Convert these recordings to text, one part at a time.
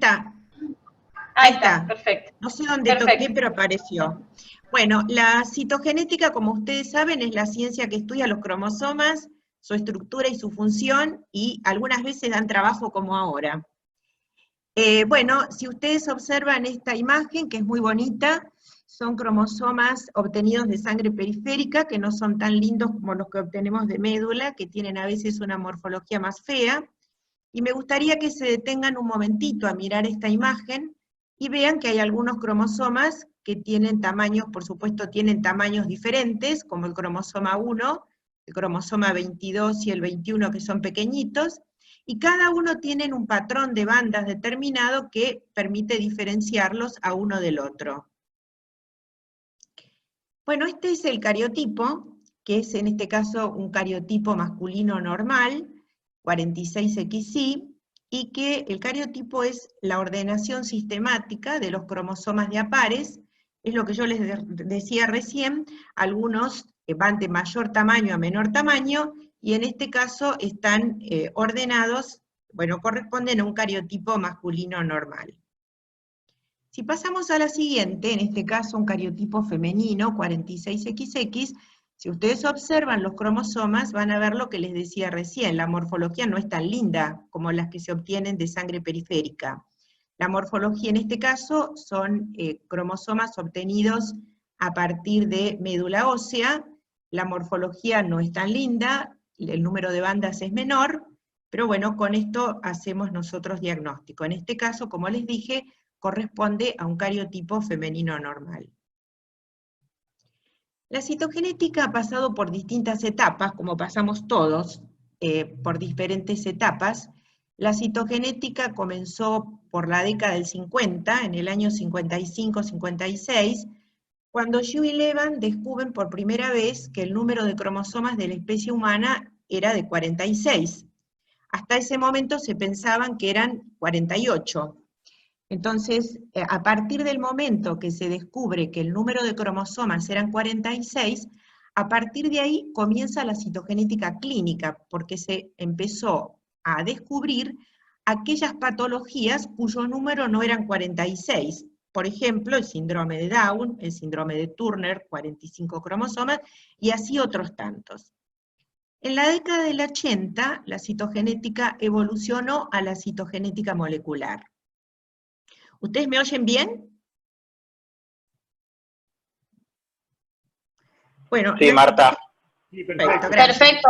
está. Ahí está, perfecto. No sé dónde toqué, pero apareció. Bueno, la citogenética, como ustedes saben, es la ciencia que estudia los cromosomas, su estructura y su función, y algunas veces dan trabajo como ahora. Bueno, si ustedes observan esta imagen, que es muy bonita, son cromosomas obtenidos de sangre periférica, que no son tan lindos como los que obtenemos de médula, que tienen a veces una morfología más fea, y me gustaría que se detengan un momentito a mirar esta imagen, y vean que hay algunos cromosomas que tienen tamaños, por supuesto tienen tamaños diferentes, como el cromosoma 1, el cromosoma 22 y el 21 que son pequeñitos, y cada uno tiene un patrón de bandas determinado que permite diferenciarlos a uno del otro. Bueno, este es el cariotipo, que es en este caso un cariotipo masculino normal, 46XY, y que el cariotipo es la ordenación sistemática de los cromosomas de pares, es lo que yo les decía recién, algunos van de mayor tamaño a menor tamaño, y en este caso están ordenados, bueno, corresponden a un cariotipo masculino normal. Si pasamos a la siguiente, en este caso un cariotipo femenino, 46XX, si ustedes observan los cromosomas, van a ver lo que les decía recién, la morfología no es tan linda como las que se obtienen de sangre periférica. La morfología en este caso son cromosomas obtenidos a partir de médula ósea, la morfología no es tan linda, el número de bandas es menor, pero bueno, con esto hacemos nosotros diagnóstico. En este caso, como les dije, corresponde a un cariotipo femenino normal. La citogenética ha pasado por distintas etapas, como pasamos todos, por diferentes etapas. La citogenética comenzó por la década del 50, en el año 55-56, cuando Yu y Levan descubren por primera vez que el número de cromosomas de la especie humana era de 46. Hasta ese momento se pensaban que eran 48. Entonces, a partir del momento que se descubre que el número de cromosomas eran 46, a partir de ahí comienza la citogenética clínica, porque se empezó a descubrir aquellas patologías cuyo número no eran 46. Por ejemplo, el síndrome de Down, el síndrome de Turner, 45 cromosomas, y así otros tantos. En la década del 80, la citogenética evolucionó a la citogenética molecular. ¿Ustedes me oyen bien? Bueno, sí, Marta. Sí, perfecto, gracias. Perfecto.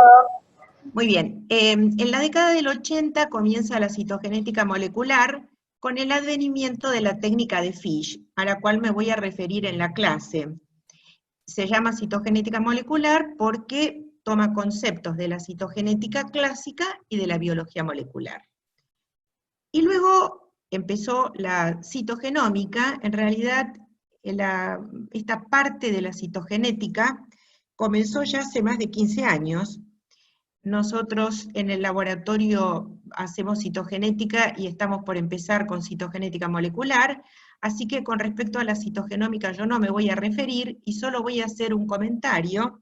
Muy bien. En la década del 80 comienza la citogenética molecular con el advenimiento de la técnica de Fish, a la cual me voy a referir en la clase. Se llama citogenética molecular porque toma conceptos de la citogenética clásica y de la biología molecular. Y luego empezó la citogenómica. En realidad esta parte de la citogenética comenzó ya hace más de 15 años. Nosotros en el laboratorio hacemos citogenética y estamos por empezar con citogenética molecular, así que con respecto a la citogenómica yo no me voy a referir y solo voy a hacer un comentario,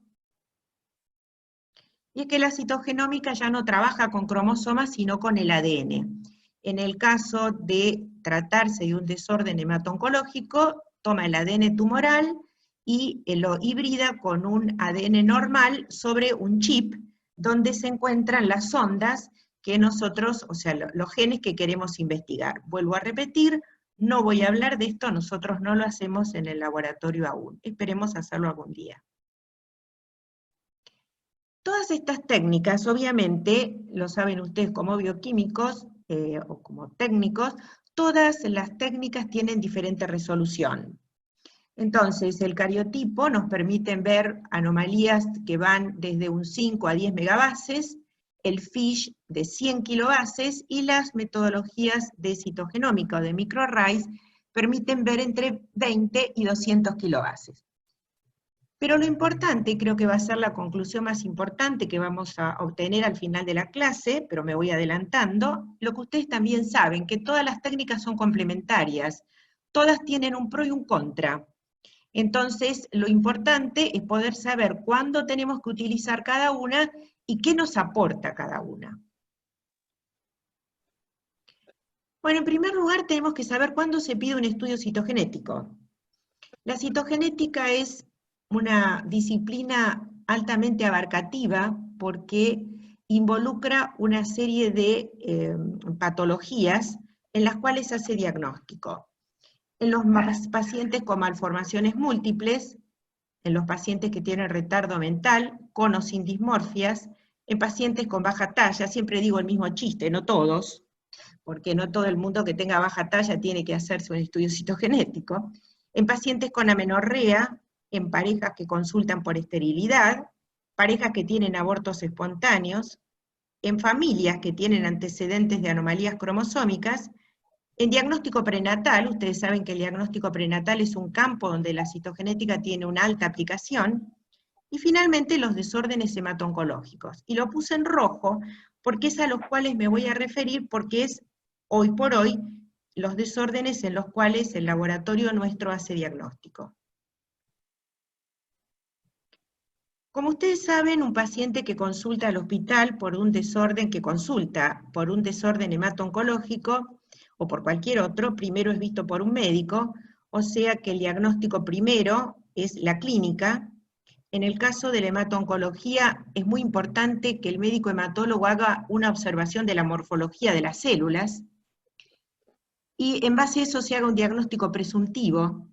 y es que la citogenómica ya no trabaja con cromosomas sino con el ADN. En el caso de tratarse de un desorden hemato-oncológico, toma el ADN tumoral y lo hibrida con un ADN normal sobre un chip, donde se encuentran las ondas que nosotros, o sea, los genes que queremos investigar. Vuelvo a repetir, no voy a hablar de esto, nosotros no lo hacemos en el laboratorio aún, esperemos hacerlo algún día. Todas estas técnicas, obviamente, lo saben ustedes como bioquímicos o como técnicos, todas las técnicas tienen diferente resolución. Entonces, el cariotipo nos permite ver anomalías que van desde un 5 a 10 megabases, el FISH de 100 kilobases, y las metodologías de citogenómica o de microarrays permiten ver entre 20 y 200 kilobases. Pero lo importante, creo que va a ser la conclusión más importante que vamos a obtener al final de la clase, pero me voy adelantando, lo que ustedes también saben, que todas las técnicas son complementarias, todas tienen un pro y un contra. Entonces, lo importante es poder saber cuándo tenemos que utilizar cada una y qué nos aporta cada una. Bueno, en primer lugar tenemos que saber cuándo se pide un estudio citogenético. La citogenética es una disciplina altamente abarcativa porque involucra una serie de patologías en las cuales se hace diagnóstico. En los pacientes con malformaciones múltiples, en los pacientes que tienen retardo mental, con o sin dismorfias, en pacientes con baja talla, siempre digo el mismo chiste, no todos, porque no todo el mundo que tenga baja talla tiene que hacerse un estudio citogenético, en pacientes con amenorrea, en parejas que consultan por esterilidad, parejas que tienen abortos espontáneos, en familias que tienen antecedentes de anomalías cromosómicas, en diagnóstico prenatal. Ustedes saben que el diagnóstico prenatal es un campo donde la citogenética tiene una alta aplicación, y finalmente los desórdenes hemato-oncológicos. Y lo puse en rojo porque es a los cuales me voy a referir, porque es hoy por hoy los desórdenes en los cuales el laboratorio nuestro hace diagnóstico. Como ustedes saben, un paciente que consulta al hospital por un desorden, hemato-oncológico, o por cualquier otro, primero es visto por un médico, o sea que el diagnóstico primero es la clínica. En el caso de la hemato-oncología es muy importante que el médico hematólogo haga una observación de la morfología de las células, y en base a eso se haga un diagnóstico presuntivo.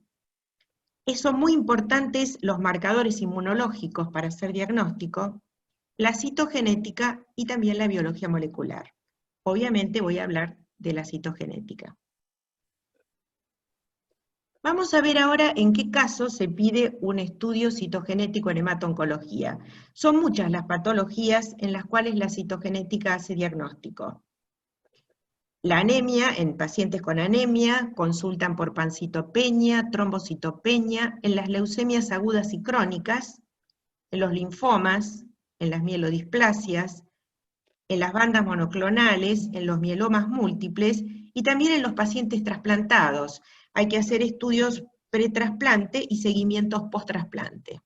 Son muy importantes los marcadores inmunológicos para hacer diagnóstico, la citogenética y también la biología molecular. Obviamente voy a hablar de la citogenética. Vamos a ver ahora en qué casos se pide un estudio citogenético en hemato-oncología. Son muchas las patologías en las cuales la citogenética hace diagnóstico. La anemia, en pacientes con anemia, consultan por pancitopenia, trombocitopenia, en las leucemias agudas y crónicas, en los linfomas, en las mielodisplasias, en las bandas monoclonales, en los mielomas múltiples y también en los pacientes trasplantados. Hay que hacer estudios pretrasplante y seguimientos post-trasplante.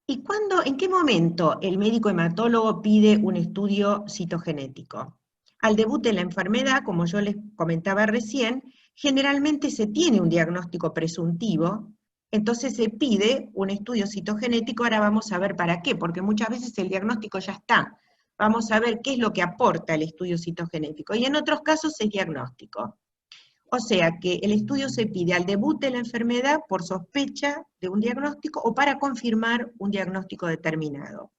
¿Y en qué momento el médico hematólogo pide un estudio citogenético? Al debut de la enfermedad, como yo les comentaba recién, generalmente se tiene un diagnóstico presuntivo, entonces se pide un estudio citogenético. Ahora vamos a ver para qué, porque muchas veces el diagnóstico ya está. Vamos a ver qué es lo que aporta el estudio citogenético, y en otros casos es diagnóstico. O sea que el estudio se pide al debut de la enfermedad por sospecha de un diagnóstico o para confirmar un diagnóstico determinado.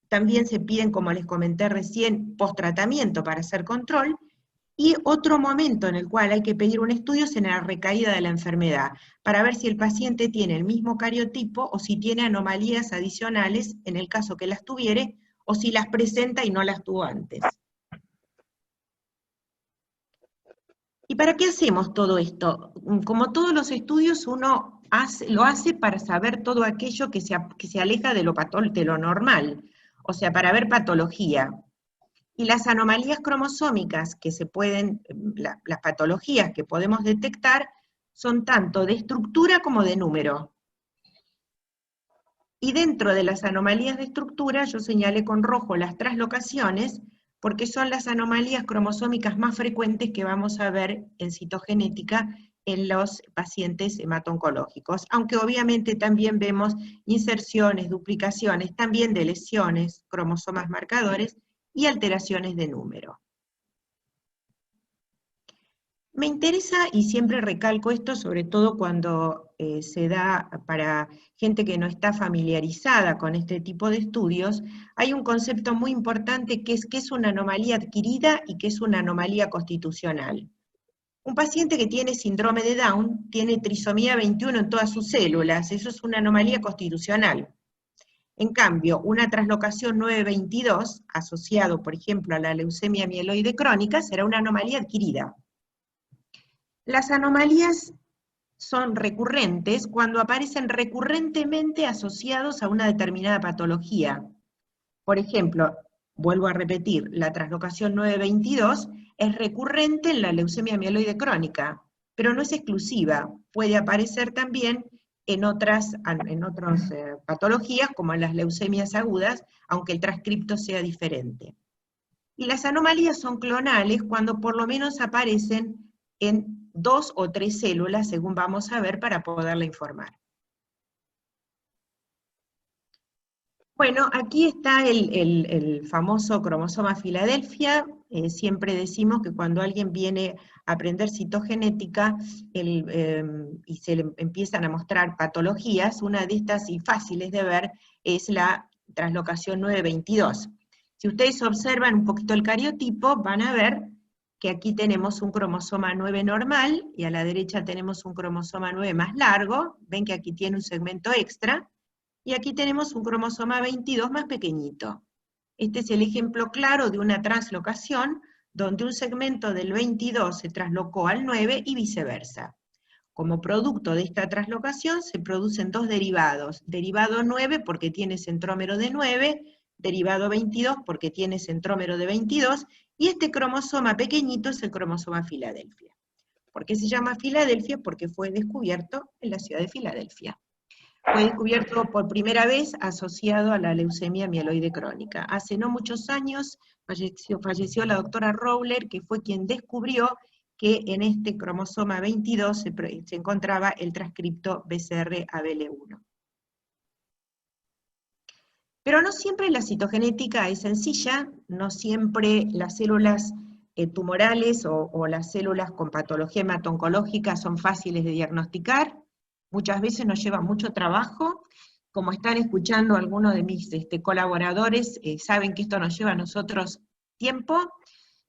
También se piden, como les comenté recién, post-tratamiento para hacer control, y otro momento en el cual hay que pedir un estudio es en la recaída de la enfermedad, para ver si el paciente tiene el mismo cariotipo o si tiene anomalías adicionales en el caso que las tuviere, o si las presenta y no las tuvo antes. ¿Y para qué hacemos todo esto? Como todos los estudios, uno lo hace para saber todo aquello que se aleja de lo normal, o sea, para ver patología. Y las anomalías cromosómicas que las patologías que podemos detectar, son tanto de estructura como de número. Y dentro de las anomalías de estructura, yo señalé con rojo las traslocaciones, porque son las anomalías cromosómicas más frecuentes que vamos a ver en citogenética en los pacientes hemato-oncológicos, aunque obviamente también vemos inserciones, duplicaciones, también de lesiones, cromosomas marcadores y alteraciones de número. Me interesa, y siempre recalco esto, sobre todo cuando se da para gente que no está familiarizada con este tipo de estudios, hay un concepto muy importante que es qué es una anomalía adquirida y qué es una anomalía constitucional. Un paciente que tiene síndrome de Down tiene trisomía 21 en todas sus células, eso es una anomalía constitucional. En cambio, una traslocación 922, asociado, por ejemplo, a la leucemia mieloide crónica, será una anomalía adquirida. Las anomalías son recurrentes cuando aparecen recurrentemente asociados a una determinada patología. Por ejemplo, vuelvo a repetir, la traslocación 922 es recurrente en la leucemia mieloide crónica, pero no es exclusiva, puede aparecer también en otras patologías como en las leucemias agudas, aunque el transcripto sea diferente. Y las anomalías son clonales cuando por lo menos aparecen en 2 o 3 células, según vamos a ver, para poderla informar. Bueno, aquí está el famoso cromosoma Filadelfia. Siempre decimos que cuando alguien viene a aprender citogenética y se le empiezan a mostrar patologías, una de estas y fáciles de ver es la translocación 922. Si ustedes observan un poquito el cariotipo, van a ver que aquí tenemos un cromosoma 9 normal, y a la derecha tenemos un cromosoma 9 más largo. Ven que aquí tiene un segmento extra. Y aquí tenemos un cromosoma 22 más pequeñito. Este es el ejemplo claro de una translocación donde un segmento del 22 se traslocó al 9 y viceversa. Como producto de esta translocación se producen dos derivados. Derivado 9 porque tiene centrómero de 9, derivado 22 porque tiene centrómero de 22, y este cromosoma pequeñito es el cromosoma Filadelfia. ¿Por qué se llama Filadelfia? Porque fue descubierto en la ciudad de Filadelfia. Fue descubierto por primera vez asociado a la leucemia mieloide crónica. Hace no muchos años falleció la doctora Rowler, que fue quien descubrió que en este cromosoma 22 se encontraba el transcripto BCR-ABL1. Pero no siempre la citogenética es sencilla, no siempre las células tumorales o las células con patología hemato-oncológica son fáciles de diagnosticar. Muchas veces nos lleva mucho trabajo. Como están escuchando algunos de mis colaboradores, saben que esto nos lleva a nosotros tiempo,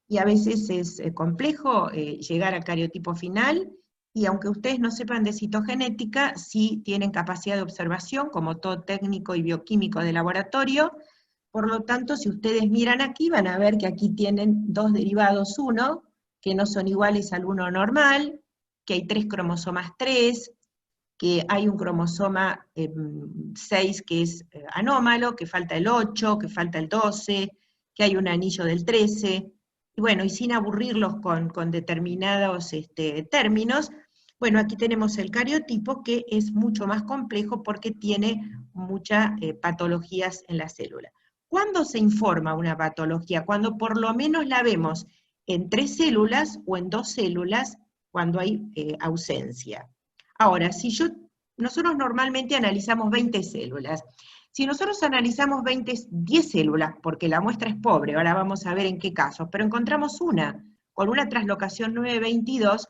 y a veces es complejo llegar al cariotipo final, y aunque ustedes no sepan de citogenética, sí tienen capacidad de observación, como todo técnico y bioquímico de laboratorio. Por lo tanto, si ustedes miran aquí, van a ver que aquí tienen dos derivados 1, que no son iguales al 1 normal, que hay 3 cromosomas 3, que hay un cromosoma 6 que es anómalo, que falta el 8, que falta el 12, que hay un anillo del 13, y bueno, y sin aburrirlos con determinados términos, bueno, aquí tenemos el cariotipo, que es mucho más complejo porque tiene muchas patologías en la célula. ¿Cuándo se informa una patología? Cuando por lo menos la vemos en 3 células o en 2 células, cuando hay ausencia. Ahora, nosotros normalmente analizamos 20 células. Si nosotros analizamos 10 células, porque la muestra es pobre, ahora vamos a ver en qué casos, pero encontramos una con una translocación 922,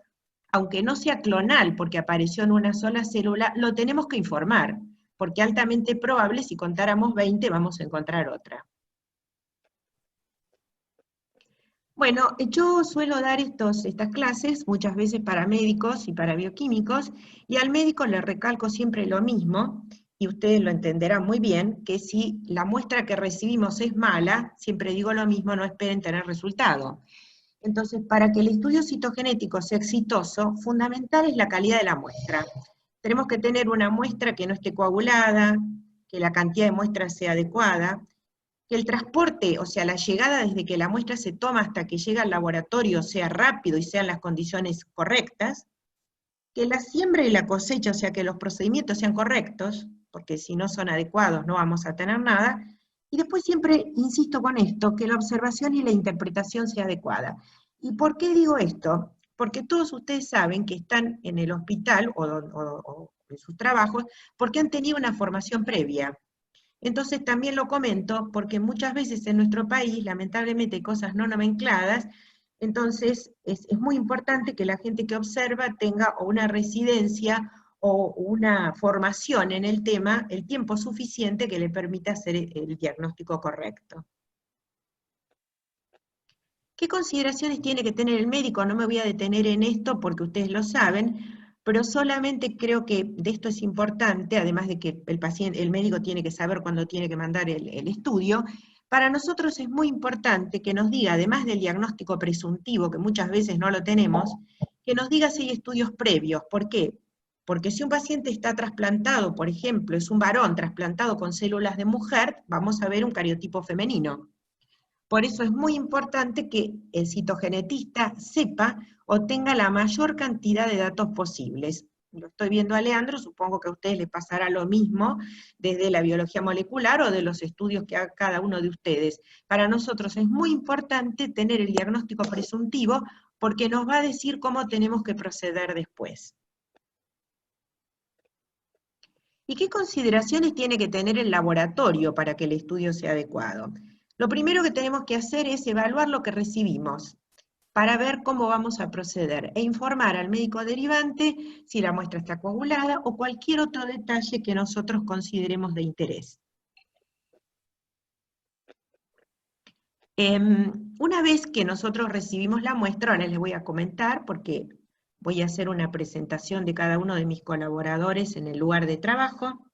aunque no sea clonal porque apareció en una sola célula, lo tenemos que informar, porque altamente probable, si contáramos 20, vamos a encontrar otra. Bueno, yo suelo dar estas clases muchas veces para médicos y para bioquímicos, y al médico le recalco siempre lo mismo, y ustedes lo entenderán muy bien, que si la muestra que recibimos es mala, siempre digo lo mismo, no esperen tener resultado. Entonces, para que el estudio citogenético sea exitoso, fundamental es la calidad de la muestra. Tenemos que tener una muestra que no esté coagulada, que la cantidad de muestras sea adecuada, que el transporte, o sea, la llegada desde que la muestra se toma hasta que llega al laboratorio sea rápido y sean las condiciones correctas, que la siembra y la cosecha, o sea, que los procedimientos sean correctos, porque si no son adecuados no vamos a tener nada, y después siempre insisto con esto, que la observación y la interpretación sea adecuada. ¿Y por qué digo esto? Porque todos ustedes saben que están en el hospital o en sus trabajos porque han tenido una formación previa. Entonces también lo comento porque muchas veces en nuestro país, lamentablemente, hay cosas no nomencladas, entonces es muy importante que la gente que observa tenga o una residencia o una formación en el tema, el tiempo suficiente que le permita hacer el diagnóstico correcto. ¿Qué consideraciones tiene que tener el médico? No me voy a detener en esto porque ustedes lo saben, pero solamente creo que de esto es importante, además de que el médico tiene que saber cuándo tiene que mandar el estudio. Para nosotros es muy importante que nos diga, además del diagnóstico presuntivo, que muchas veces no lo tenemos, que nos diga si hay estudios previos. ¿Por qué? Porque si un paciente está trasplantado, por ejemplo, es un varón trasplantado con células de mujer, vamos a ver un cariotipo femenino. Por eso es muy importante que el citogenetista sepa o tenga la mayor cantidad de datos posibles. lo estoy viendo a Leandro, supongo que a ustedes les pasará lo mismo desde la biología molecular o de los estudios que haga cada uno de ustedes. Para nosotros es muy importante tener el diagnóstico presuntivo porque nos va a decir cómo tenemos que proceder después. ¿Y qué consideraciones tiene que tener el laboratorio para que el estudio sea adecuado? Lo primero que tenemos que hacer es evaluar lo que recibimos para ver cómo vamos a proceder e informar al médico derivante si la muestra está coagulada o cualquier otro detalle que nosotros consideremos de interés. Una vez que nosotros recibimos la muestra, ahora les voy a comentar porque voy a hacer una presentación de cada uno de mis colaboradores en el lugar de trabajo,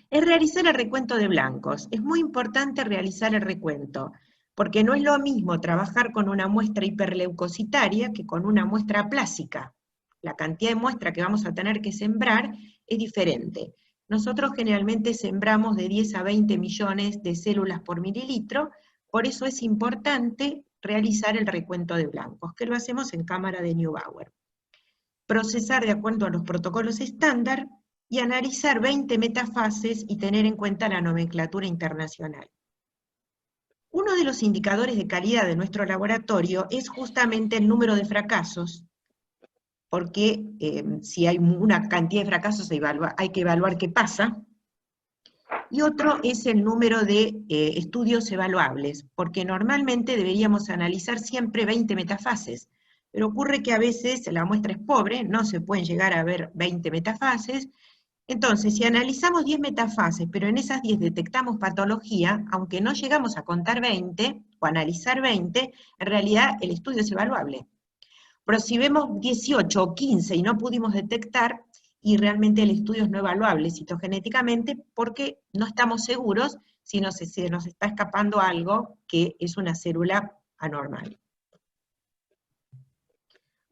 es realizar el recuento de blancos. Es muy importante realizar el recuento, porque no es lo mismo trabajar con una muestra hiperleucocitaria que con una muestra aplásica. La cantidad de muestra que vamos a tener que sembrar es diferente. Nosotros generalmente sembramos de 10 a 20 millones de células por mililitro, por eso es importante realizar el recuento de blancos, que lo hacemos en cámara de Neubauer. Procesar de acuerdo a los protocolos estándar, y analizar 20 metafases y tener en cuenta la nomenclatura internacional. Uno de los indicadores de calidad de nuestro laboratorio es justamente el número de fracasos, porque si hay una cantidad de fracasos hay que evaluar qué pasa, y otro es el número de estudios evaluables, porque normalmente deberíamos analizar siempre 20 metafases, pero ocurre que a veces la muestra es pobre, no se pueden llegar a ver 20 metafases. Entonces, si analizamos 10 metafases, pero en esas 10 detectamos patología, aunque no llegamos a contar 20, o analizar 20, en realidad el estudio es evaluable. Pero si vemos 18 o 15 y no pudimos detectar, y realmente el estudio es no evaluable citogenéticamente, porque no estamos seguros si nos está escapando algo que es una célula anormal.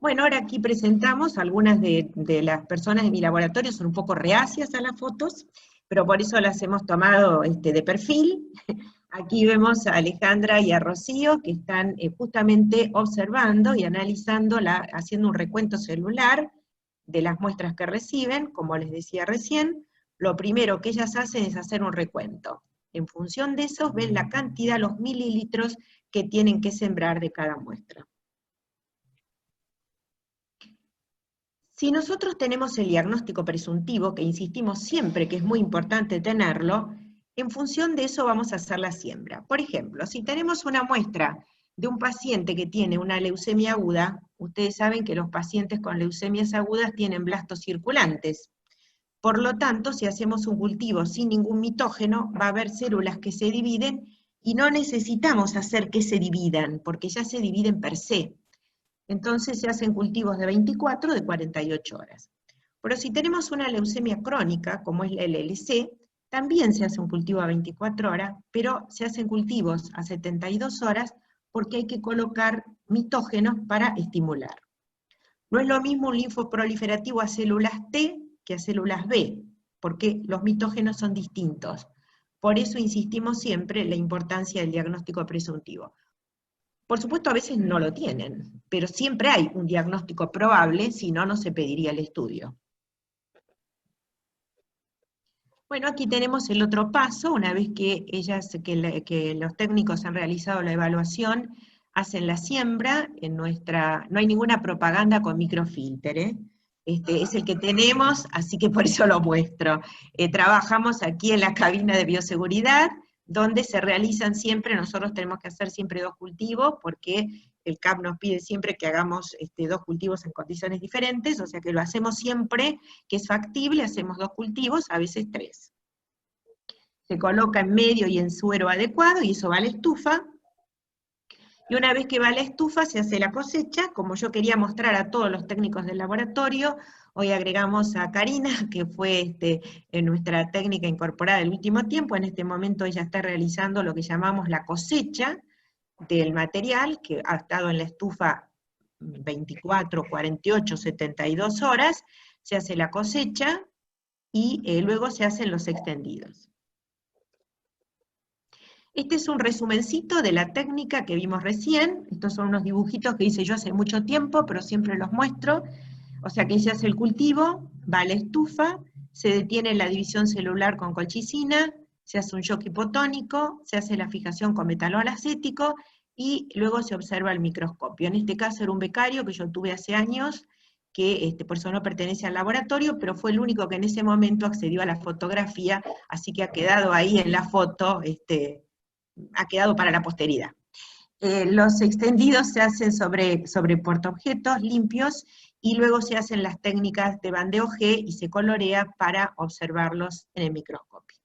Bueno, ahora aquí presentamos algunas de las personas de mi laboratorio, son un poco reacias a las fotos, pero por eso las hemos tomado de perfil. Aquí vemos a Alejandra y a Rocío, que están justamente observando y analizando, haciendo un recuento celular de las muestras que reciben, como les decía recién. Lo primero que ellas hacen es hacer un recuento. En función de eso, ven la cantidad, los mililitros que tienen que sembrar de cada muestra. Si nosotros tenemos el diagnóstico presuntivo, que insistimos siempre que es muy importante tenerlo, en función de eso vamos a hacer la siembra. Por ejemplo, si tenemos una muestra de un paciente que tiene una leucemia aguda, ustedes saben que los pacientes con leucemias agudas tienen blastos circulantes. Por lo tanto, si hacemos un cultivo sin ningún mitógeno, va a haber células que se dividen y no necesitamos hacer que se dividan, porque ya se dividen per se. Entonces se hacen cultivos de 24 o de 48 horas. Pero si tenemos una leucemia crónica, como es la LLC, también se hace un cultivo a 24 horas, pero se hacen cultivos a 72 horas porque hay que colocar mitógenos para estimular. No es lo mismo un linfoproliferativo a células T que a células B, porque los mitógenos son distintos. Por eso insistimos siempre en la importancia del diagnóstico presuntivo. Por supuesto, a veces no lo tienen, pero siempre hay un diagnóstico probable, si no, no se pediría el estudio. Bueno, aquí tenemos el otro paso, una vez que que los técnicos han realizado la evaluación, hacen la siembra, no hay ninguna propaganda con microfilter, es el que tenemos, así que por eso lo muestro. Trabajamos aquí en la cabina de bioseguridad, donde se realizan siempre, nosotros tenemos que hacer siempre 2 cultivos, porque el CAP nos pide siempre que hagamos 2 cultivos en condiciones diferentes, o sea que lo hacemos siempre, que es factible, hacemos 2 cultivos, a veces 3. Se coloca en medio y en suero adecuado, y eso va a la estufa, y una vez que va a la estufa se hace la cosecha. Como yo quería mostrar a todos los técnicos del laboratorio, hoy agregamos a Karina, que fue en nuestra técnica incorporada el último tiempo. En este momento ella está realizando lo que llamamos la cosecha del material, que ha estado en la estufa 24, 48, 72 horas, se hace la cosecha, y luego se hacen los extendidos. Este es un resumencito de la técnica que vimos recién. Estos son unos dibujitos que hice yo hace mucho tiempo, pero siempre los muestro. O sea que se hace el cultivo, va a la estufa, se detiene la división celular con colchicina, se hace un shock hipotónico, se hace la fijación con metalol acético, y luego se observa el microscopio. En este caso era un becario que yo tuve hace años, que por eso no pertenece al laboratorio, pero fue el único que en ese momento accedió a la fotografía, así que ha quedado ahí en la foto, ha quedado para la posteridad. Los extendidos se hacen sobre portaobjetos limpios, y luego se hacen las técnicas de bandeo G y se colorea para observarlos en el microscopio.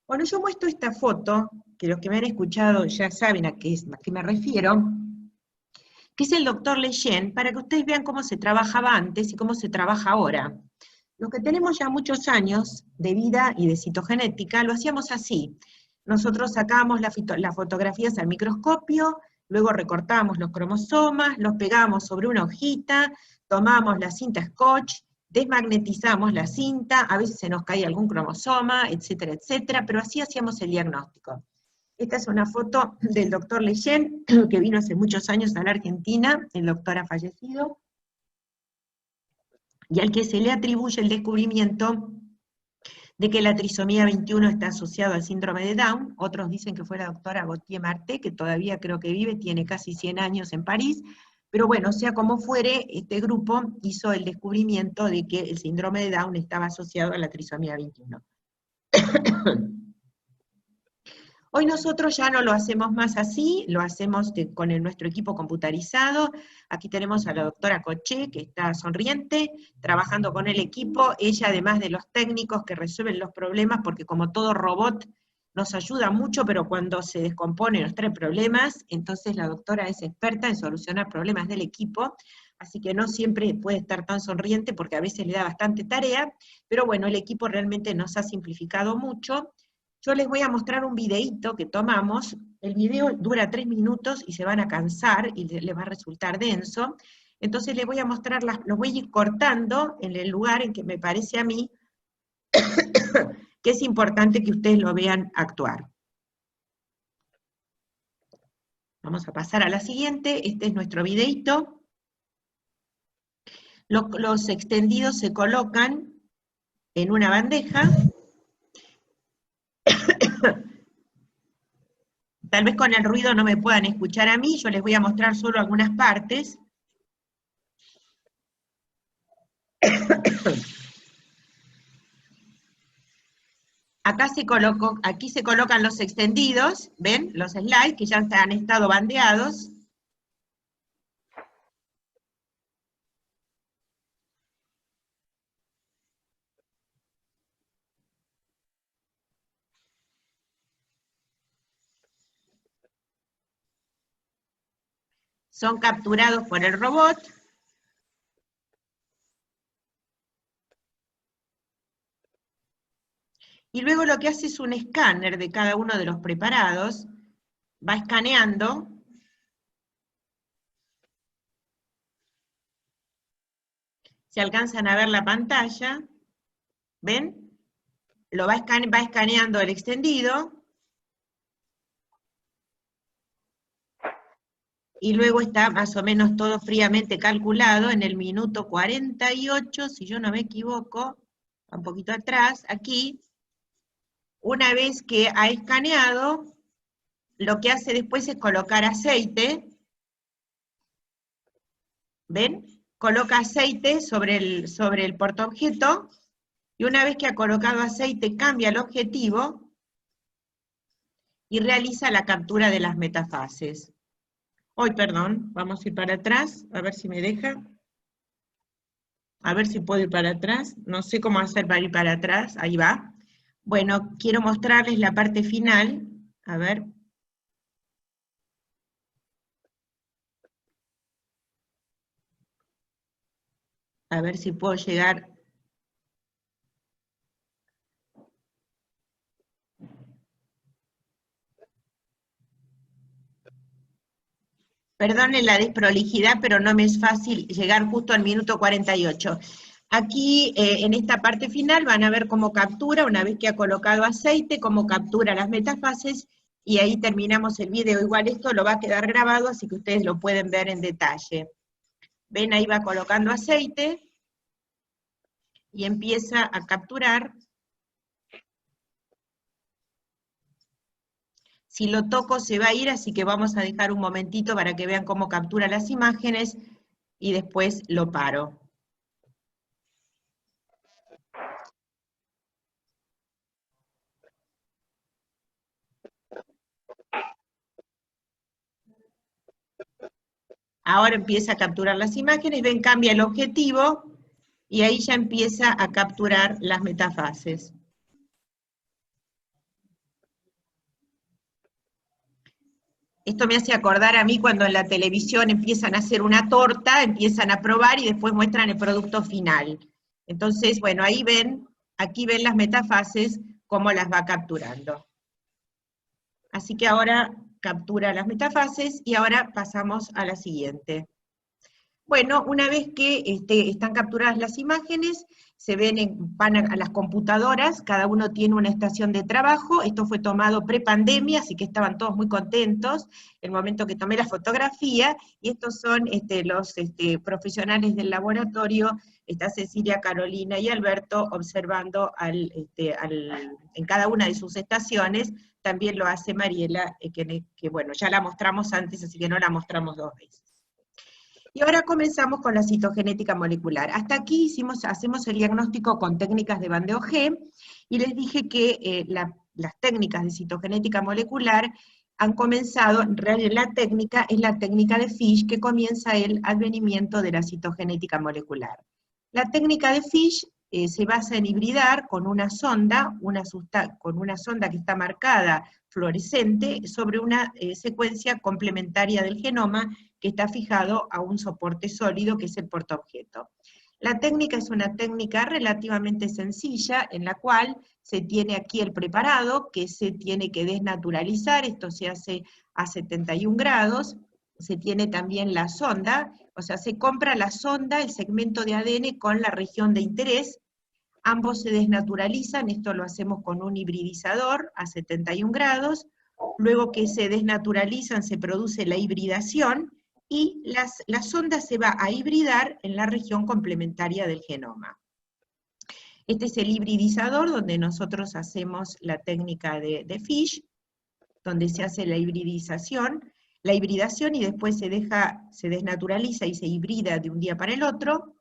Bueno, yo muestro esta foto, que los que me han escuchado ya saben a qué me refiero, que es el doctor Lejeune, para que ustedes vean cómo se trabajaba antes y cómo se trabaja ahora. Los que tenemos ya muchos años de vida y de citogenética, lo hacíamos así. Nosotros sacábamos las fotografías al microscopio, luego recortábamos los cromosomas, los pegábamos sobre una hojita, tomábamos la cinta Scotch, desmagnetizamos la cinta, a veces se nos caía algún cromosoma, etcétera, etcétera, pero así hacíamos el diagnóstico. Esta es una foto del doctor Lejeune, que vino hace muchos años a la Argentina, el doctor ha fallecido, y al que se le atribuye el descubrimiento de que la trisomía 21 está asociada al síndrome de Down. Otros dicen que fue la doctora Gautier Marté, que todavía creo que vive, tiene casi 100 años en París, pero bueno, sea como fuere, este grupo hizo el descubrimiento de que el síndrome de Down estaba asociado a la trisomía 21. Hoy nosotros ya no lo hacemos más así, lo hacemos con nuestro equipo computarizado. Aquí tenemos a la doctora Coché, que está sonriente, trabajando con el equipo, ella además de los técnicos que resuelven los problemas, porque como todo robot nos ayuda mucho, pero cuando se descompone nos trae problemas, entonces la doctora es experta en solucionar problemas del equipo, así que no siempre puede estar tan sonriente, porque a veces le da bastante tarea, pero bueno, el equipo realmente nos ha simplificado mucho. Yo les voy a mostrar un videíto que tomamos. El video dura 3 minutos y se van a cansar y les va a resultar denso. Entonces les voy a mostrar, los voy a ir cortando en el lugar en que me parece a mí que es importante que ustedes lo vean actuar. Vamos a pasar a la siguiente. Este es nuestro videíto. Los extendidos se colocan en una bandeja. Tal vez con el ruido no me puedan escuchar a mí, yo les voy a mostrar solo algunas partes. Aquí se colocan los extendidos, ¿ven? Los slides que ya han estado bandeados. Son capturados por el robot. Y luego lo que hace es un escáner de cada uno de los preparados, va escaneando. Se alcanzan a ver la pantalla, ¿ven? Va escaneando el extendido, y luego está más o menos todo fríamente calculado en el minuto 48, si yo no me equivoco, un poquito atrás, aquí. Una vez que ha escaneado, lo que hace después es colocar aceite. ¿Ven? Coloca aceite sobre el portaobjeto, y una vez que ha colocado aceite, cambia el objetivo y realiza la captura de las metafases. Perdón, vamos a ir para atrás, a ver si me deja. A ver si puedo ir para atrás. No sé cómo hacer para ir para atrás, ahí va. Bueno, quiero mostrarles la parte final. A ver. A ver si puedo llegar. Perdonen la desprolijidad, pero no me es fácil llegar justo al minuto 48. Aquí, en esta parte final, van a ver cómo captura, una vez que ha colocado aceite, cómo captura las metafases, y ahí terminamos el video. Igual esto lo va a quedar grabado, así que ustedes lo pueden ver en detalle. Ven, ahí va colocando aceite, y empieza a capturar. Si lo toco se va a ir, así que vamos a dejar un momentito para que vean cómo captura las imágenes, y después lo paro. Ahora empieza a capturar las imágenes, ven, cambia el objetivo, y ahí ya empieza a capturar las metafases. Esto me hace acordar a mí cuando en la televisión empiezan a hacer una torta, empiezan a probar y después muestran el producto final. Entonces, bueno, ahí ven, aquí ven las metafases, cómo las va capturando. Así que ahora captura las metafases y ahora pasamos a la siguiente. Bueno, una vez que están capturadas las imágenes, se ven van a las computadoras, cada uno tiene una estación de trabajo. Esto fue tomado pre-pandemia, así que estaban todos muy contentos el momento que tomé la fotografía, y estos son los profesionales del laboratorio. Está Cecilia, Carolina y Alberto observando en cada una de sus estaciones. También lo hace Mariela, que bueno, ya la mostramos antes, así que no la mostramos dos veces. Y ahora comenzamos con la citogenética molecular. Hasta aquí hacemos el diagnóstico con técnicas de bandeo G, y les dije que las técnicas de citogenética molecular han comenzado, en realidad la técnica es la técnica de Fish, que comienza el advenimiento de la citogenética molecular. La técnica de Fish se basa en hibridar con una sonda, que está marcada fluorescente sobre una secuencia complementaria del genoma, que está fijado a un soporte sólido, que es el portaobjeto. La técnica es una técnica relativamente sencilla, en la cual se tiene aquí el preparado, que se tiene que desnaturalizar. Esto se hace a 71 grados, se tiene también la sonda, o sea, se compra la sonda, el segmento de ADN con la región de interés, ambos se desnaturalizan. Esto lo hacemos con un hibridizador a 71 grados, luego que se desnaturalizan se produce la hibridación, y la sonda se va a hibridar en la región complementaria del genoma. Este es el hibridizador donde nosotros hacemos la técnica de Fish, donde se hace la hibridación, y después se desnaturaliza y se hibrida de un día para el otro.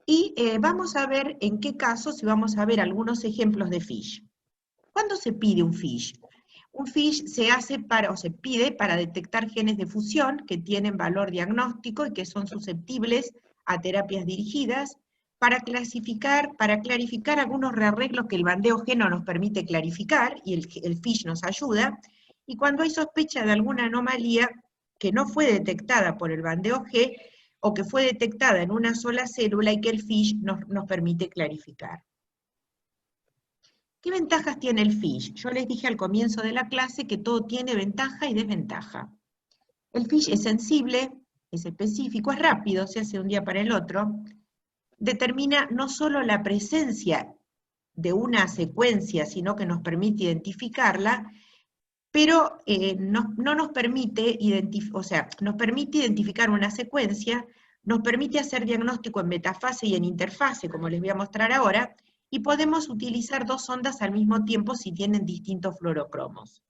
Y vamos a ver en qué casos, y vamos a ver algunos ejemplos de Fish. ¿Cuándo se pide un Fish? Un Fish se pide para detectar genes de fusión que tienen valor diagnóstico y que son susceptibles a terapias dirigidas, para clarificar algunos rearreglos que el bandeo G no nos permite clarificar, y el Fish nos ayuda, y cuando hay sospecha de alguna anomalía que no fue detectada por el bandeo G, o que fue detectada en una sola célula y que el Fish nos permite clarificar. ¿Qué ventajas tiene el Fish? Yo les dije al comienzo de la clase que todo tiene ventaja y desventaja. El Fish es sensible, es específico, es rápido, se hace de un día para el otro, determina no solo la presencia de una secuencia, sino que nos permite identificarla, pero no nos permite nos permite identificar una secuencia, nos permite hacer diagnóstico en metafase y en interfase, como les voy a mostrar ahora, y podemos utilizar dos sondas al mismo tiempo si tienen distintos fluorocromos.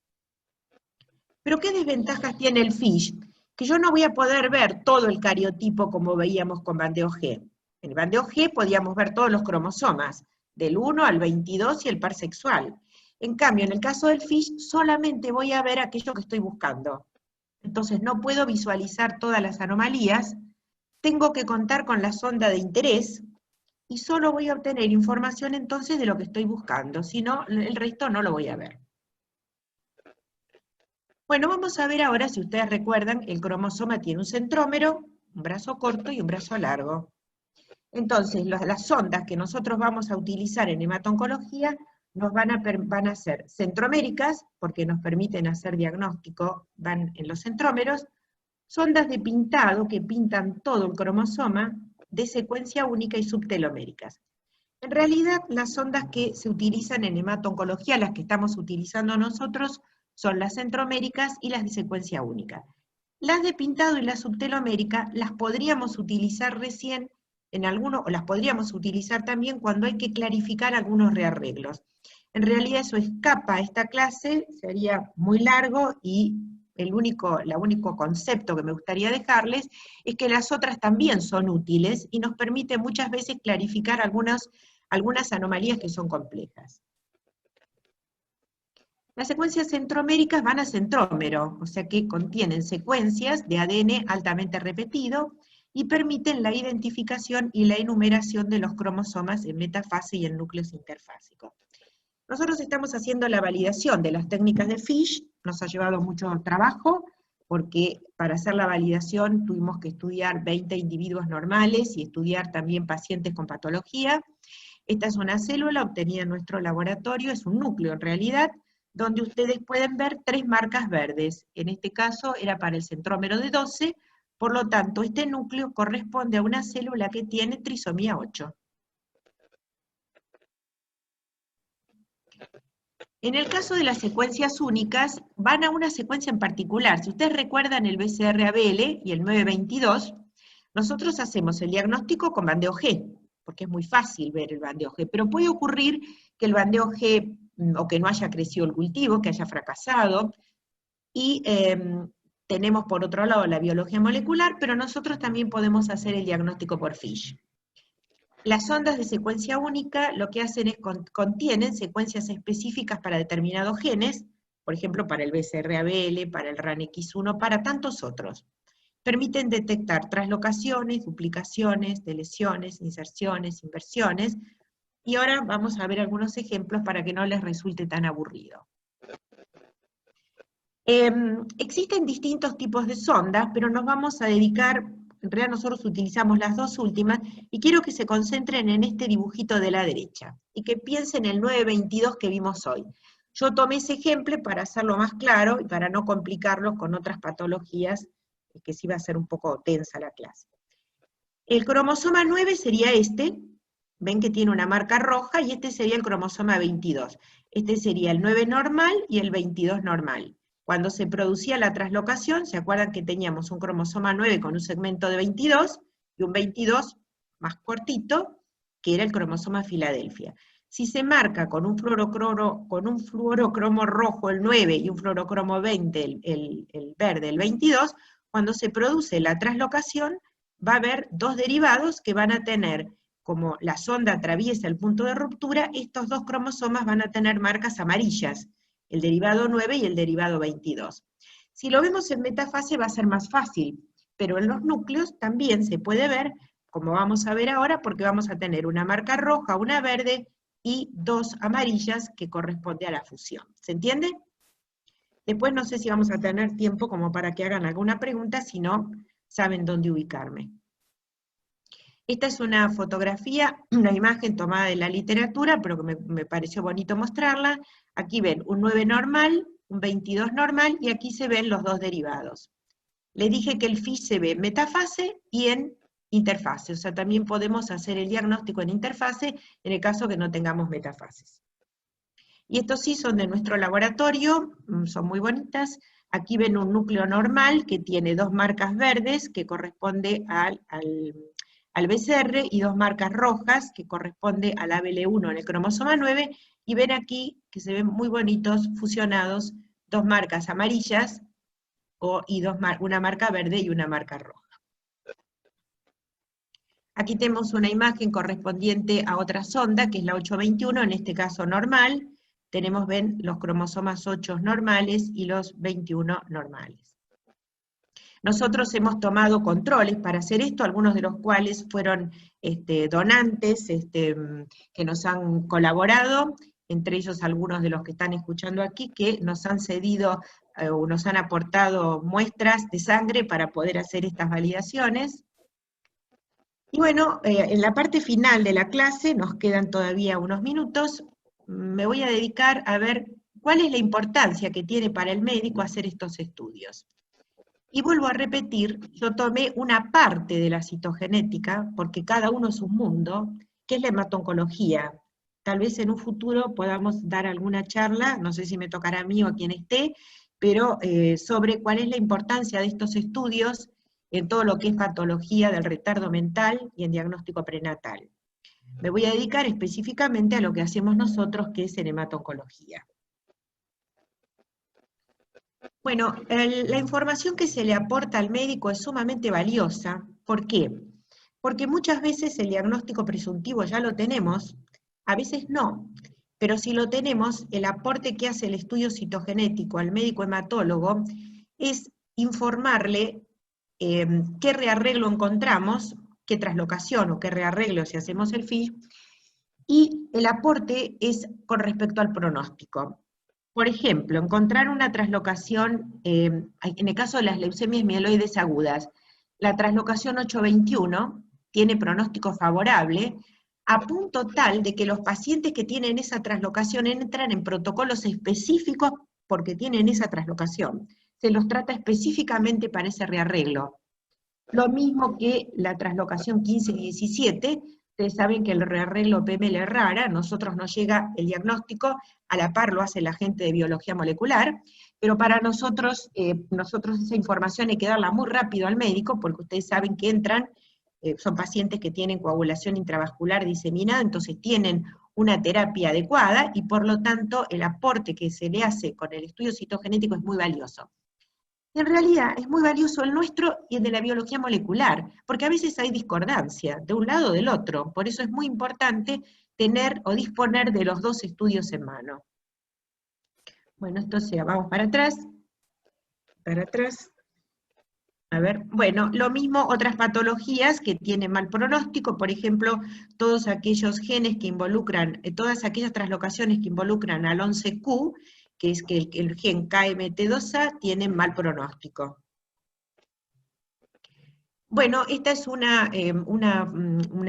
¿Pero qué desventajas tiene el Fish? Que yo no voy a poder ver todo el cariotipo como veíamos con bandeo G. En el bandeo G podíamos ver todos los cromosomas, del 1 al 22 y el par sexual. En cambio, en el caso del Fish, solamente voy a ver aquello que estoy buscando. Entonces no puedo visualizar todas las anomalías, tengo que contar con la sonda de interés, y solo voy a obtener información entonces de lo que estoy buscando, si no, el resto no lo voy a ver. Bueno, vamos a ver ahora, si ustedes recuerdan, el cromosoma tiene un centrómero, un brazo corto y un brazo largo. Entonces, las sondas que nosotros vamos a utilizar en hematoncología nos van a ser centroméricas, porque nos permiten hacer diagnóstico, van en los centrómeros, sondas de pintado que pintan todo el cromosoma, de secuencia única y subteloméricas. En realidad, las sondas que se utilizan en hematoncología, las que estamos utilizando nosotros, son las centroméricas y las de secuencia única. Las de pintado y la subtelomérica las podríamos utilizar recién en alguno, o las podríamos utilizar también cuando hay que clarificar algunos rearreglos. En realidad eso escapa a esta clase, sería muy largo y el único concepto que me gustaría dejarles es que las otras también son útiles y nos permite muchas veces clarificar algunas anomalías que son complejas. Las secuencias centroméricas van a centrómero, o sea que contienen secuencias de ADN altamente repetido y permiten la identificación y la enumeración de los cromosomas en metafase y en núcleos interfásicos. Nosotros estamos haciendo la validación de las técnicas de Fish, nos ha llevado mucho trabajo, porque para hacer la validación tuvimos que estudiar 20 individuos normales y estudiar también pacientes con patología. Esta es una célula obtenida en nuestro laboratorio, es un núcleo en realidad, donde ustedes pueden ver 3 marcas verdes. En este caso era para el centrómero de 12, por lo tanto este núcleo corresponde a una célula que tiene trisomía 8. En el caso de las secuencias únicas, van a una secuencia en particular. Si ustedes recuerdan el BCR-ABL y el 922, nosotros hacemos el diagnóstico con bandeo G, porque es muy fácil ver el bandeo G, pero puede ocurrir que el bandeo G, o que no haya crecido el cultivo, que haya fracasado, y tenemos por otro lado la biología molecular, pero nosotros también podemos hacer el diagnóstico por FISH. Las ondas de secuencia única lo que hacen es contienen secuencias específicas para determinados genes, por ejemplo para el BCR-ABL, para el RANX1, para tantos otros. Permiten detectar translocaciones, duplicaciones, deleciones, inserciones, inversiones, y ahora vamos a ver algunos ejemplos para que no les resulte tan aburrido. Existen distintos tipos de sondas, pero nos vamos a dedicar, en realidad nosotros utilizamos las dos últimas, y quiero que se concentren en este dibujito de la derecha, y que piensen en el 922 que vimos hoy. Yo tomé ese ejemplo para hacerlo más claro, y para no complicarlo con otras patologías, que sí va a ser un poco tensa la clase. El cromosoma 9 sería este, ven que tiene una marca roja, y este sería el cromosoma 22. Este sería el 9 normal y el 22 normal. Cuando se producía la translocación, ¿se acuerdan que teníamos un cromosoma 9 con un segmento de 22, y un 22 más cortito, que era el cromosoma Filadelfia? Si se marca con un fluorocromo rojo el 9 y un fluorocromo 20, el verde, el 22, cuando se produce la translocación, va a haber dos derivados que van a tener, como la sonda atraviesa el punto de ruptura, estos dos cromosomas van a tener marcas amarillas, el derivado 9 y el derivado 22. Si lo vemos en metafase va a ser más fácil, pero en los núcleos también se puede ver, como vamos a ver ahora, porque vamos a tener una marca roja, una verde y dos amarillas que corresponde a la fusión. ¿Se entiende? Después no sé si vamos a tener tiempo como para que hagan alguna pregunta, si no, saben dónde ubicarme. Esta es una fotografía, una imagen tomada de la literatura, pero que me pareció bonito mostrarla. Aquí ven un 9 normal, un 22 normal, y aquí se ven los dos derivados. Les dije que el FISH se ve en metafase y en interfase, o sea, también podemos hacer el diagnóstico en interfase en el caso que no tengamos metafases. Y estos sí son de nuestro laboratorio, son muy bonitas. Aquí ven un núcleo normal que tiene dos marcas verdes que corresponde al BCR y dos marcas rojas que corresponde al ABL1 en el cromosoma 9, y ven aquí que se ven muy bonitos fusionados dos marcas amarillas y una marca verde y una marca roja. Aquí tenemos una imagen correspondiente a otra sonda, que es la 821, en este caso normal. Tenemos, ven, los cromosomas 8 normales y los 21 normales. Nosotros hemos tomado controles para hacer esto, algunos de los cuales fueron donantes que nos han colaborado, entre ellos algunos de los que están escuchando aquí, que nos han cedido o nos han aportado muestras de sangre para poder hacer estas validaciones. Y bueno, en la parte final de la clase, nos quedan todavía unos minutos, me voy a dedicar a ver cuál es la importancia que tiene para el médico hacer estos estudios. Y vuelvo a repetir, yo tomé una parte de la citogenética, porque cada uno es un mundo, que es la hemato-oncología. Tal vez en un futuro podamos dar alguna charla, no sé si me tocará a mí o a quien esté, pero sobre cuál es la importancia de estos estudios en todo lo que es patología del retardo mental y en diagnóstico prenatal. Me voy a dedicar específicamente a lo que hacemos nosotros, que es en hemato-oncología. Bueno, la información que se le aporta al médico es sumamente valiosa. ¿Por qué? Porque muchas veces el diagnóstico presuntivo ya lo tenemos, a veces no, pero si lo tenemos, el aporte que hace el estudio citogenético al médico hematólogo es informarle qué rearreglo encontramos, qué traslocación o qué rearreglo si hacemos el FISH, y el aporte es con respecto al pronóstico. Por ejemplo, encontrar una traslocación, en el caso de las leucemias mieloides agudas, la traslocación 821 tiene pronóstico favorable, a punto tal de que los pacientes que tienen esa traslocación entran en protocolos específicos porque tienen esa traslocación. Se los trata específicamente para ese rearreglo. Lo mismo que la traslocación 15 y 17, ustedes saben que el rearreglo PML rara, a nosotros nos llega el diagnóstico, a la par lo hace la gente de biología molecular, pero para nosotros, esa información hay que darla muy rápido al médico, porque ustedes saben que entran, son pacientes que tienen coagulación intravascular diseminada, entonces tienen una terapia adecuada, y por lo tanto el aporte que se le hace con el estudio citogenético es muy valioso. En realidad es muy valioso el nuestro y el de la biología molecular, porque a veces hay discordancia de un lado o del otro, por eso es muy importante tener o disponer de los dos estudios en mano. Bueno, esto sea, vamos para atrás, a ver, bueno, lo mismo otras patologías que tienen mal pronóstico, por ejemplo, todos aquellos genes que involucran, todas aquellas translocaciones que involucran al 11Q, que es que el gen KMT2A tiene mal pronóstico. Bueno, esta es una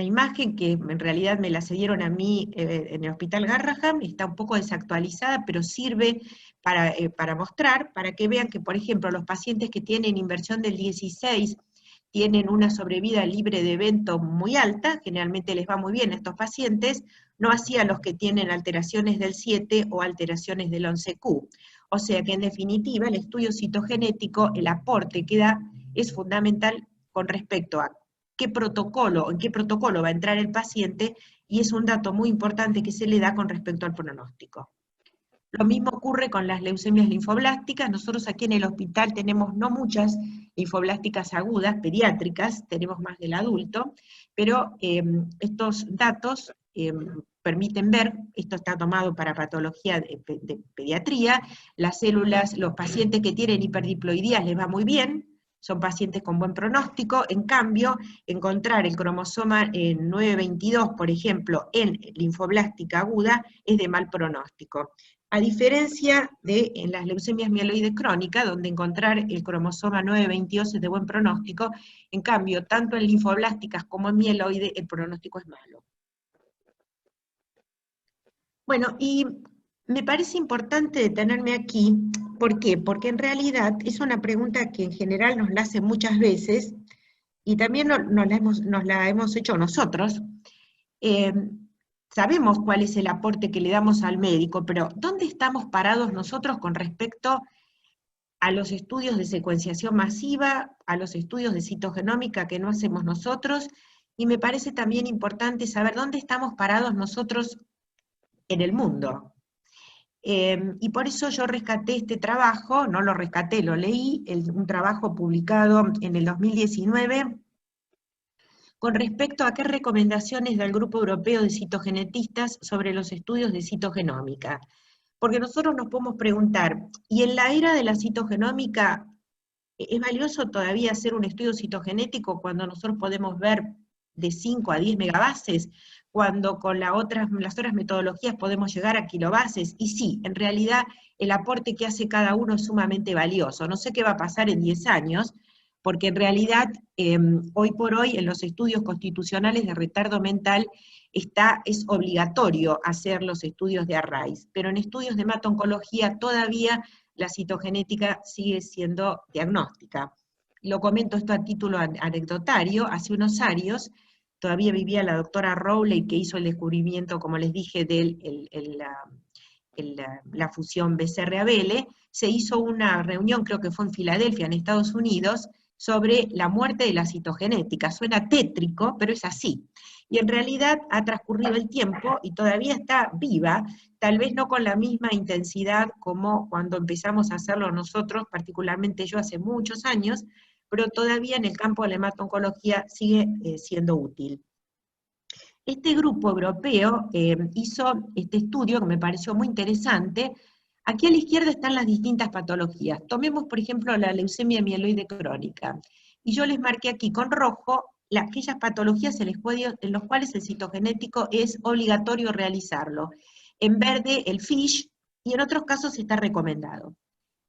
imagen que en realidad me la cedieron a mí en el Hospital Garrahan, está un poco desactualizada, pero sirve para mostrar, para que vean que, por ejemplo, los pacientes que tienen inversión del 16 tienen una sobrevida libre de evento muy alta, generalmente les va muy bien a estos pacientes, no así a los que tienen alteraciones del 7 o alteraciones del 11Q. O sea que en definitiva el estudio citogenético, el aporte que da es fundamental con respecto a en qué protocolo va a entrar el paciente, y es un dato muy importante que se le da con respecto al pronóstico. Lo mismo ocurre con las leucemias linfoblásticas. Nosotros aquí en el hospital tenemos no muchas linfoblásticas agudas, pediátricas, tenemos más del adulto, pero estos datos permiten ver, esto está tomado para patología de pediatría, las células, los pacientes que tienen hiperdiploidías les va muy bien, son pacientes con buen pronóstico. En cambio, encontrar el cromosoma 922, por ejemplo, en linfoblástica aguda, es de mal pronóstico. A diferencia de en las leucemias mieloides crónicas, donde encontrar el cromosoma 922 es de buen pronóstico, en cambio, tanto en linfoblásticas como en mieloide, el pronóstico es malo. Bueno, y me parece importante detenerme aquí. ¿Por qué? Porque en realidad es una pregunta que en general nos la hacen muchas veces, y también nos la hemos hecho nosotros. Sabemos cuál es el aporte que le damos al médico, pero ¿dónde estamos parados nosotros con respecto a los estudios de secuenciación masiva, a los estudios de citogenómica que no hacemos nosotros? Y me parece también importante saber dónde estamos parados nosotros en el mundo. Y por eso yo rescaté este trabajo, no lo rescaté, lo leí, un trabajo publicado en el 2019, con respecto a qué recomendaciones da el Grupo Europeo de Citogenetistas sobre los estudios de citogenómica. Porque nosotros nos podemos preguntar, ¿y en la era de la citogenómica es valioso todavía hacer un estudio citogenético cuando nosotros podemos ver de 5 a 10 megabases, cuando con las otras metodologías podemos llegar a kilobases? Y sí, en realidad el aporte que hace cada uno es sumamente valioso. No sé qué va a pasar en 10 años, porque en realidad hoy por hoy en los estudios constitucionales de retardo mental es obligatorio hacer los estudios de arrays, pero en estudios de hemato-oncología todavía la citogenética sigue siendo diagnóstica. Lo comento esto a título anecdotario. Hace unos años todavía vivía la doctora Rowley, que hizo el descubrimiento, como les dije, del la fusión BCR-ABL, se hizo una reunión, creo que fue en Filadelfia, en Estados Unidos, sobre la muerte de la citogenética. Suena tétrico, pero es así. Y en realidad ha transcurrido el tiempo y todavía está viva, tal vez no con la misma intensidad como cuando empezamos a hacerlo nosotros, particularmente yo hace muchos años, pero todavía en el campo de la hemato-oncología sigue siendo útil. Este grupo europeo hizo este estudio que me pareció muy interesante. Aquí a la izquierda están las distintas patologías. Tomemos, por ejemplo, la leucemia mieloide crónica. Y yo les marqué aquí con rojo aquellas patologías en las cuales el citogenético es obligatorio realizarlo. En verde, el FISH, y en otros casos está recomendado.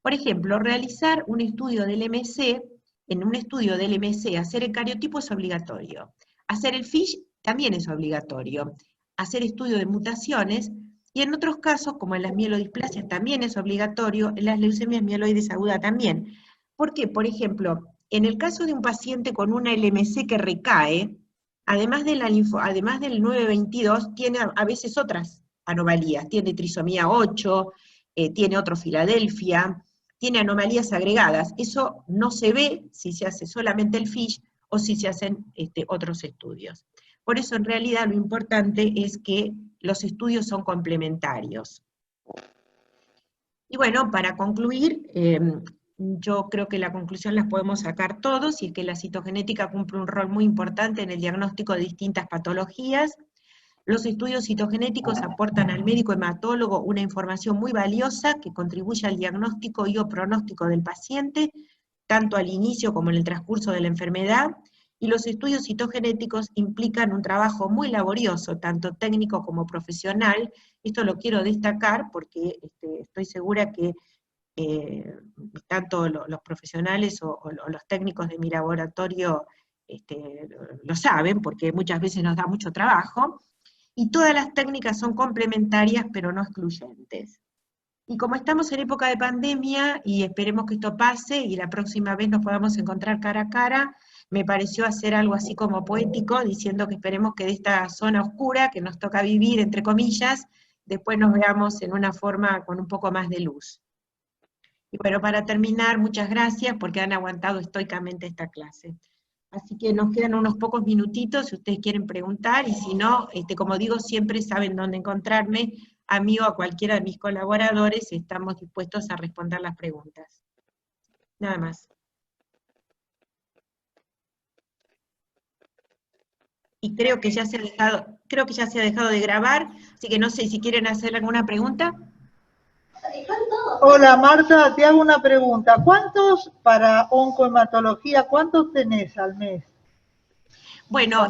Por ejemplo, realizar un estudio del MC, en un estudio del MC, hacer el cariotipo es obligatorio. Hacer el FISH también es obligatorio. Hacer estudio de mutaciones, y en otros casos, como en las mielodisplasias también es obligatorio, en las leucemias mieloides agudas también. ¿Por qué? Por ejemplo, en el caso de un paciente con una LMC que recae, además del 922, tiene a veces otras anomalías. Tiene trisomía 8, tiene otro Filadelfia, tiene anomalías agregadas. Eso no se ve si se hace solamente el FISH o si se hacen otros estudios. Por eso, en realidad, lo importante es que los estudios son complementarios. Y bueno, para concluir, yo creo que la conclusión las podemos sacar todos, y es que la citogenética cumple un rol muy importante en el diagnóstico de distintas patologías. Los estudios citogenéticos aportan al médico hematólogo una información muy valiosa que contribuye al diagnóstico y o pronóstico del paciente, tanto al inicio como en el transcurso de la enfermedad, y los estudios citogenéticos implican un trabajo muy laborioso, tanto técnico como profesional. Esto lo quiero destacar porque estoy segura que tanto los profesionales o los técnicos de mi laboratorio lo saben, porque muchas veces nos da mucho trabajo, y todas las técnicas son complementarias pero no excluyentes. Y como estamos en época de pandemia, y esperemos que esto pase, y la próxima vez nos podamos encontrar cara a cara, me pareció hacer algo así como poético, diciendo que esperemos que de esta zona oscura que nos toca vivir, entre comillas, después nos veamos en una forma con un poco más de luz. Y bueno, para terminar, muchas gracias porque han aguantado estoicamente esta clase. Así que nos quedan unos pocos minutitos si ustedes quieren preguntar, y si no, como digo, siempre saben dónde encontrarme, a mí o a cualquiera de mis colaboradores, estamos dispuestos a responder las preguntas. Nada más. Y creo que ya se ha dejado de grabar, así que no sé si quieren hacer alguna pregunta. Hola Marta, te hago una pregunta. ¿Cuántos para oncohematología, cuántos tenés al mes? Bueno,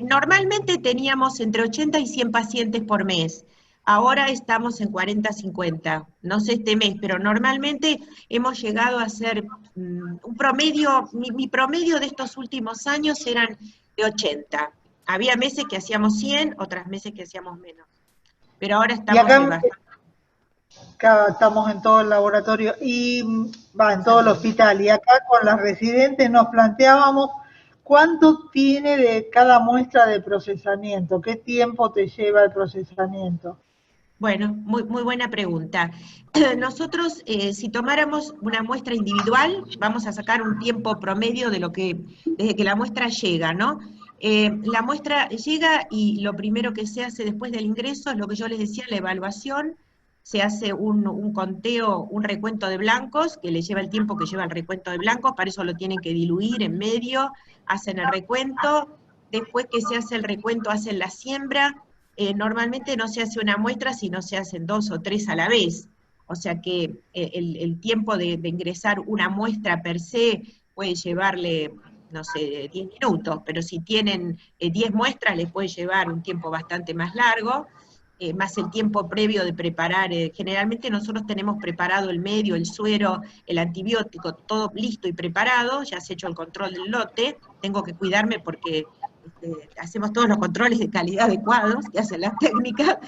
normalmente teníamos entre 80 y 100 pacientes por mes. Ahora estamos en 40, 50, no sé este mes, pero normalmente hemos llegado a hacer un promedio, mi promedio de estos últimos años eran de 80. Había meses que hacíamos 100, otras meses que hacíamos menos. Pero ahora estamos bastante. Acá estamos en todo el laboratorio y en todo el hospital, y acá con las residentes nos planteábamos cuánto tiene de cada muestra de procesamiento, qué tiempo te lleva el procesamiento. Bueno, muy buena pregunta. Nosotros, si tomáramos una muestra individual, vamos a sacar un tiempo promedio de desde que la muestra llega, ¿no? La muestra llega y lo primero que se hace después del ingreso es lo que yo les decía, la evaluación. Se hace un conteo, un recuento de blancos, que le lleva el tiempo que lleva el recuento de blancos, para eso lo tienen que diluir en medio, hacen el recuento, después que se hace el recuento hacen la siembra. Normalmente no se hace una muestra, sino se hacen 2 o 3 a la vez, o sea que el tiempo de ingresar una muestra per se puede llevarle, no sé, 10 minutos, pero si tienen 10 muestras les puede llevar un tiempo bastante más largo, más el tiempo previo de preparar. Generalmente nosotros tenemos preparado el medio, el suero, el antibiótico, todo listo y preparado, ya se ha hecho el control del lote, tengo que cuidarme porque hacemos todos los controles de calidad adecuados que hacen las técnicas,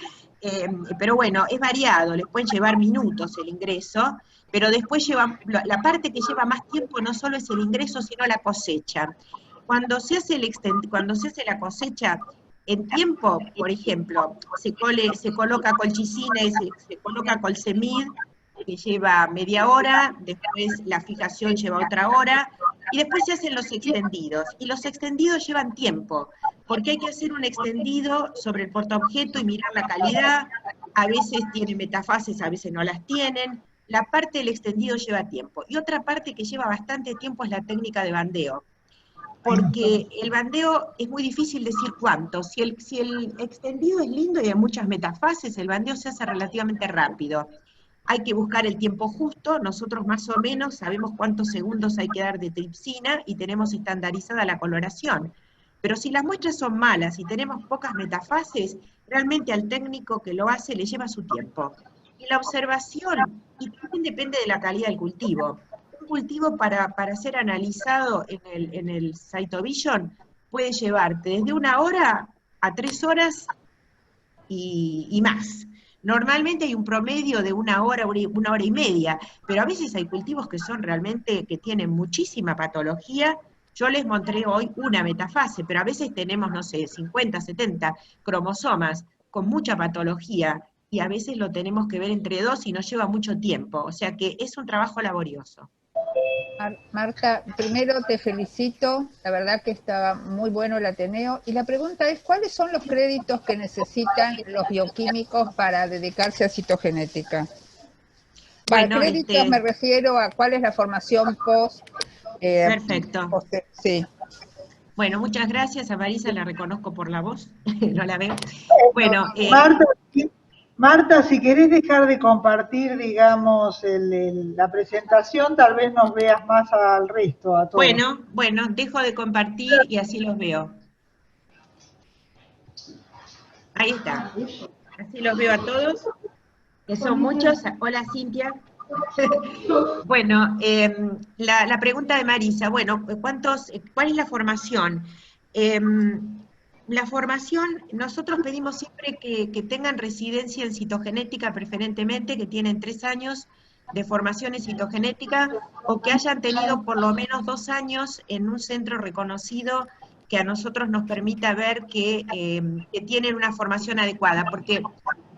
pero bueno, es variado, les pueden llevar minutos el ingreso, pero después la parte que lleva más tiempo no solo es el ingreso, sino la cosecha. Cuando se hace la cosecha, en tiempo, por ejemplo, se coloca colchicina y se coloca colcemid, que lleva media hora, después la fijación lleva otra hora, y después se hacen los extendidos. Y los extendidos llevan tiempo, porque hay que hacer un extendido sobre el portaobjeto y mirar la calidad. A veces tiene metafases, a veces no las tienen. La parte del extendido lleva tiempo. Y otra parte que lleva bastante tiempo es la técnica de bandeo, porque el bandeo es muy difícil decir cuánto. Si el extendido es lindo y hay muchas metafases, el bandeo se hace relativamente rápido. Hay que buscar el tiempo justo, nosotros más o menos sabemos cuántos segundos hay que dar de tripsina y tenemos estandarizada la coloración. Pero si las muestras son malas y tenemos pocas metafases, realmente al técnico que lo hace le lleva su tiempo. Y la observación, y también depende de la calidad del cultivo. Un cultivo para ser analizado en el Cytovision puede llevarte desde 1 hora a 3 horas y más. Normalmente hay un promedio de 1 hora, 1 hora y media, pero a veces hay cultivos que son realmente, que tienen muchísima patología. Yo les mostré hoy una metafase, pero a veces tenemos, no sé, 50, 70 cromosomas con mucha patología, y a veces lo tenemos que ver entre 2 y nos lleva mucho tiempo, o sea que es un trabajo laborioso. Marta, primero te felicito, la verdad que estaba muy bueno el Ateneo, y la pregunta es, ¿cuáles son los créditos que necesitan los bioquímicos para dedicarse a citogenética? Bueno, créditos me refiero a cuál es la formación post. Perfecto. Sí. Bueno, muchas gracias, a Marisa la reconozco por la voz, no la veo. Bueno, Marta, si querés dejar de compartir, digamos, la presentación, tal vez nos veas más al resto, a todos. Bueno, dejo de compartir y así los veo. Ahí está. Así los veo a todos, que son muchos. Hola, Cintia. Bueno, la pregunta de Marisa, bueno, ¿cuál es la formación? La formación, nosotros pedimos siempre que tengan residencia en citogenética preferentemente, que tienen 3 años de formación en citogenética, o que hayan tenido por lo menos 2 años en un centro reconocido que a nosotros nos permita ver que tienen una formación adecuada, porque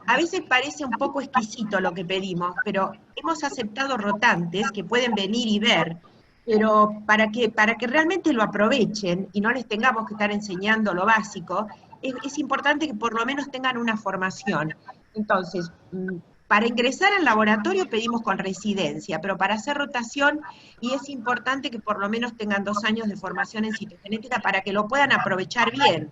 a veces parece un poco exquisito lo que pedimos, pero hemos aceptado rotantes que pueden venir y ver, pero para que realmente lo aprovechen y no les tengamos que estar enseñando lo básico, es importante que por lo menos tengan una formación. Entonces, para ingresar al laboratorio pedimos con residencia, pero para hacer rotación, y es importante que por lo menos tengan 2 años de formación en citogenética para que lo puedan aprovechar bien,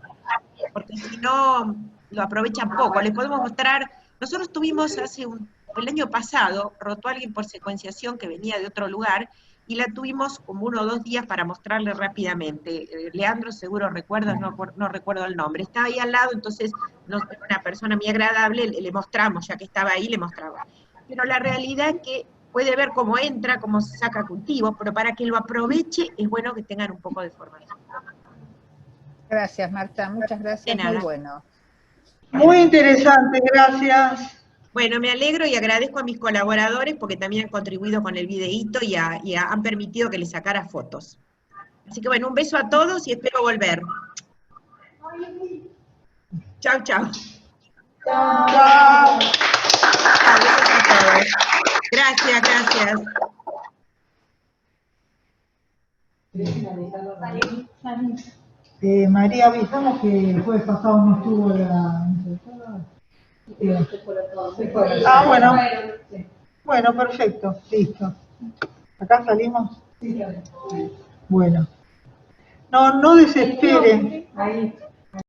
porque si no, lo aprovechan poco. Les podemos mostrar, nosotros tuvimos el año pasado, rotó alguien por secuenciación que venía de otro lugar, y la tuvimos como 1 o 2 días para mostrarle rápidamente. Leandro seguro recuerda, no recuerdo el nombre. Estaba ahí al lado, entonces una persona muy agradable, le mostramos, ya que estaba ahí, le mostraba. Pero la realidad es que puede ver cómo entra, cómo se saca cultivos, pero para que lo aproveche es bueno que tengan un poco de formación. Gracias, Marta, muchas gracias, muy bueno. Muy interesante, gracias. Bueno, me alegro y agradezco a mis colaboradores porque también han contribuido con el videíto y han permitido que les sacara fotos. Así que bueno, un beso a todos y espero volver. Chau, chau. Chao. Besos a todos. Gracias, gracias. María, avisamos que el jueves pasado no estuvo la bueno. Bueno, perfecto, listo. ¿Acá salimos? Bueno. No desesperen.